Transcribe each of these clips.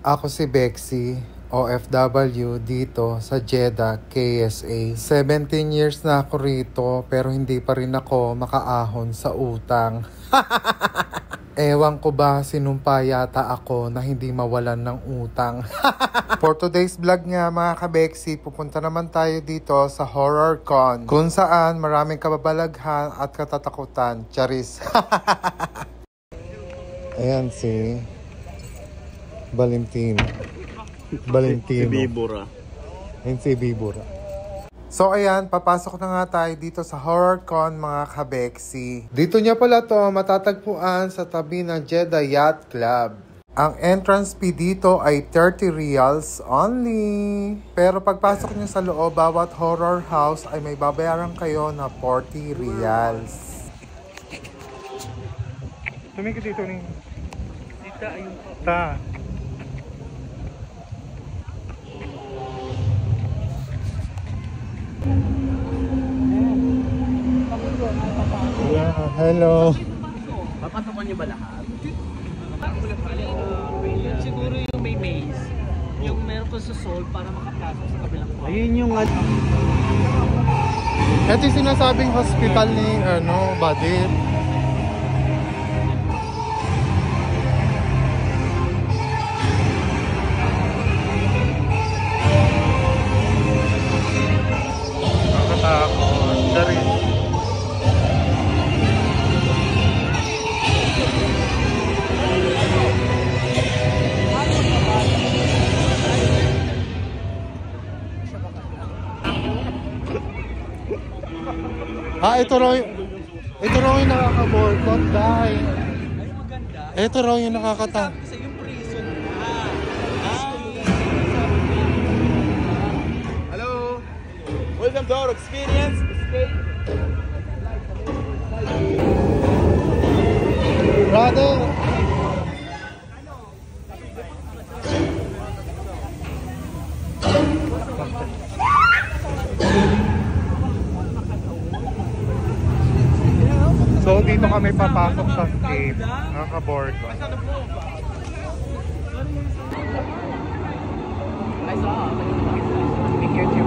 Ako si Bexy, OFW dito sa Jeddah, KSA. 17 years na ako rito pero hindi pa rin ako makaahon sa utang. Ewan ko ba sinumpa yata ako na hindi mawalan ng utang. For today's vlog nga mga ka-Bexy, pupunta naman tayo dito sa Horror Con kung saan maraming kababalaghan at katatakutan. Charis. Ayan si Valentino. Si Bibura. Ayan si Bibura. So ayan, papasok na nga tayo dito sa Horror Con mga ka-Bexy. Dito niya pala to matatagpuan sa tabi ng Jeddah Yacht Club. Ang entrance fee dito ay 30 reals only. Pero pagpasok niyo sa loob, bawat horror house ay may babayaran kayo na 40 reals. Tumingin dito ni. Dito ayun po. Ta. Yeah, hello. Papasukan niyo ba lahat? Siguro yung may maze. Yung meron ko sa Seoul para makapasok sa kabilang kwarto. Ayun yung ito yung sinasabing hospital ni Badir. Nakatakot. Dari. Ito raw yung nakaka-boycott dahil. Ay, maganda. Ito raw yung nakakata. Sabi sa yung prison na. Hello. Welcome to our experience. Escape. Brother. So dito kami papasok sa escape. Nakaka-board ko. I saw. Picture too.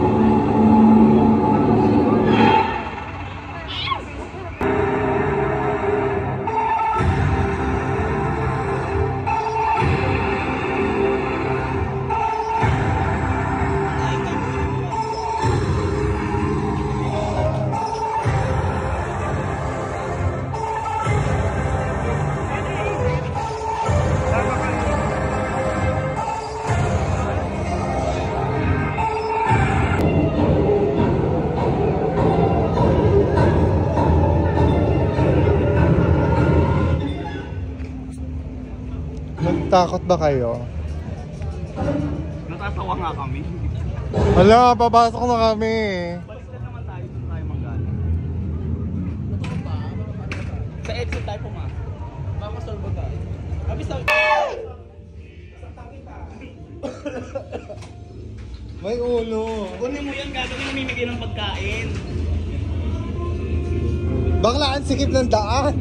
Nagtakot ba kayo? Natatawa nga kami. Hala, papasok na kami. Balikan naman tayo kung tayo manggaling. Sa exit tayo pumasok. Makasol ba tayo? Sabi sa... May ulo. Kunin mo yan, gagawin namimigay ng pagkain. Bakla ang sikip ng daan.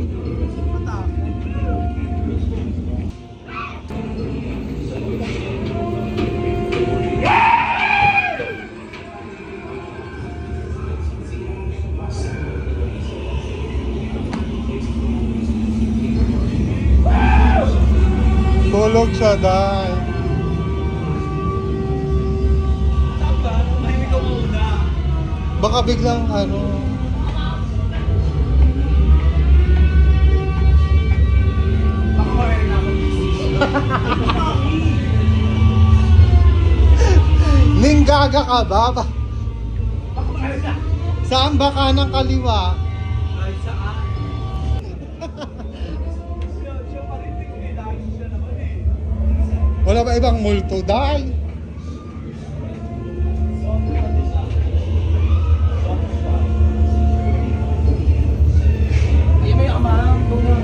Tulog siya dahil. Baka biglang Ninggaga ka ba? Saan ba ka ng kaliwa? Wala ba ibang multo dahil? Ay, may amarang tulong.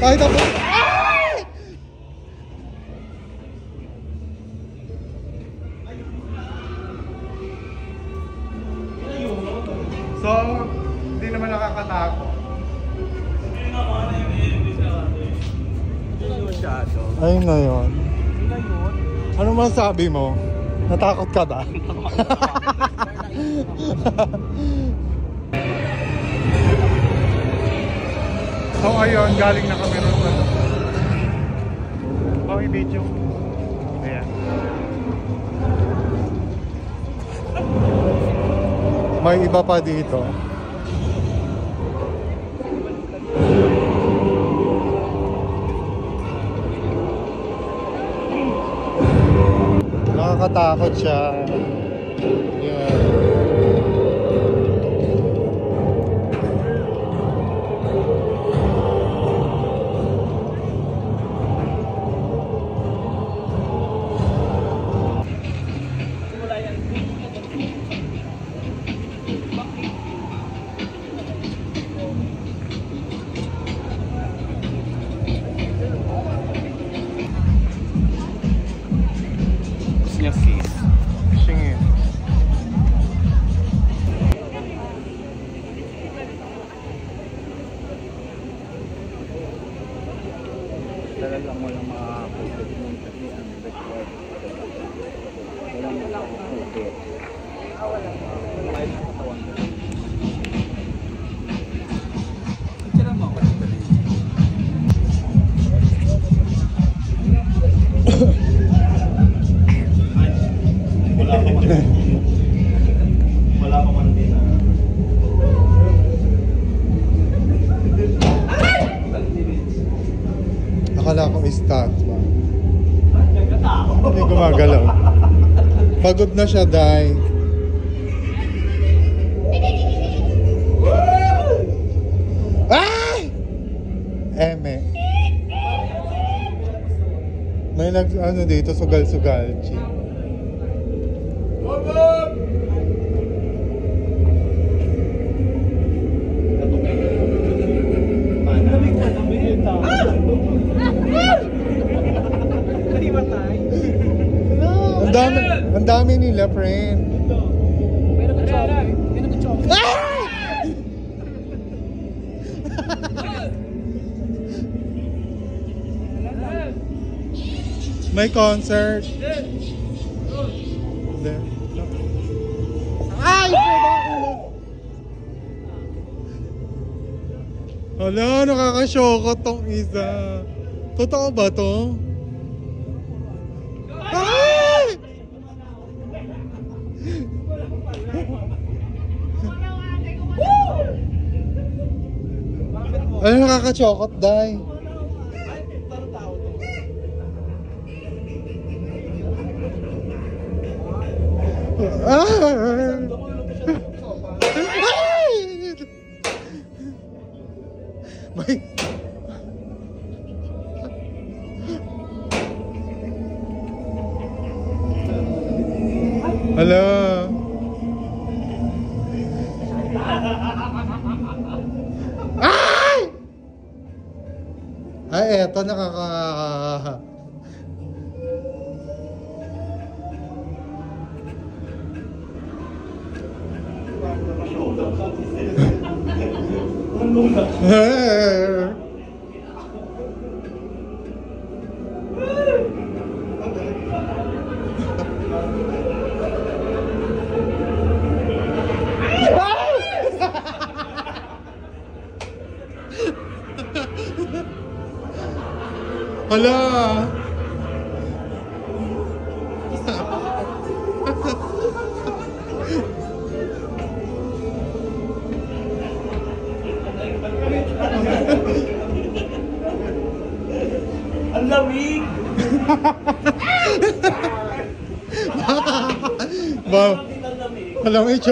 Kahit ako. So, hindi naman nakakatakot. Hindi naman yung Ayun na yun. Yun na yun. Ano masabi mo? Natakot ka ba? So ayun, galing na kami rin sa i-video. Ayan. May iba pa dito. Nakakatakot siya. Ayan. Niya kiss. Singin. Talagang walang makakapagod nun kasi ang required walang makakapagod. Kahit sa katawan ko. Picture mo ako. Wala pa man din na. Akala ko start ba? Hindi gumagalaw. Pagod na siya, Day. Ay! Eme. May ano dito, sugal-sugal. Chi. Ang dami nila, friend. May concert. Ay! Hala, nakakasyoko tong isa. Totoo ba to? Ay! Ano nakakasyokot, Day? May... Hello. Ay! Ay, eto nakaka... Hala! Ang lamig! Ba? Alam mo ito?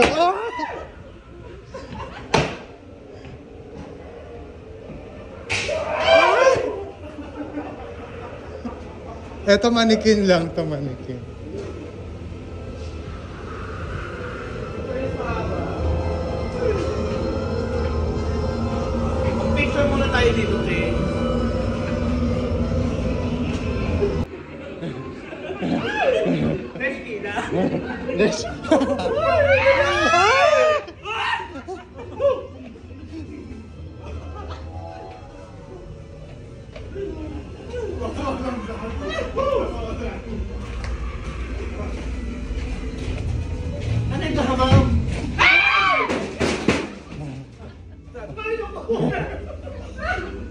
Eto manikin lang, to manikin. Picture muna tayo dito, te. Yes.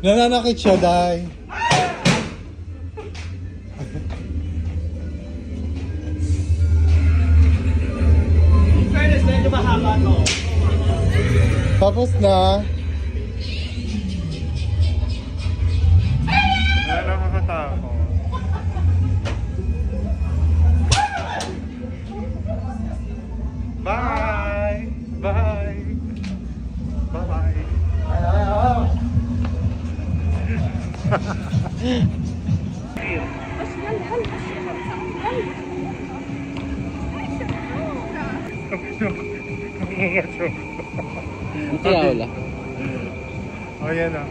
Nananakit siya, Day. Fairness, medyo mahaba to. Tapos na. Nakakatakot. Bye! Bye! Bye-bye! Kaya wala. Oh, yan na.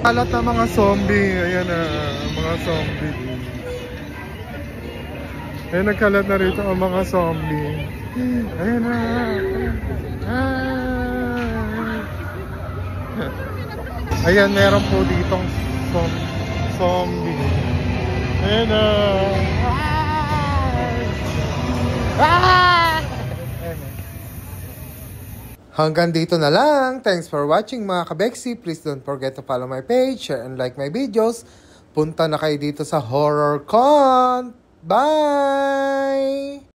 Kalat na mga zombie. Ayan na, mga zombie. Ayan, nagkalat na rito ang mga zombie. Ayan na. Ayan, meron po ditong zombie. Ayan na. Hanggang dito na lang. Thanks for watching mga kabeksi. Please don't forget to follow my page, share and like my videos. Punta na kayo dito sa HorrorCon. Bye!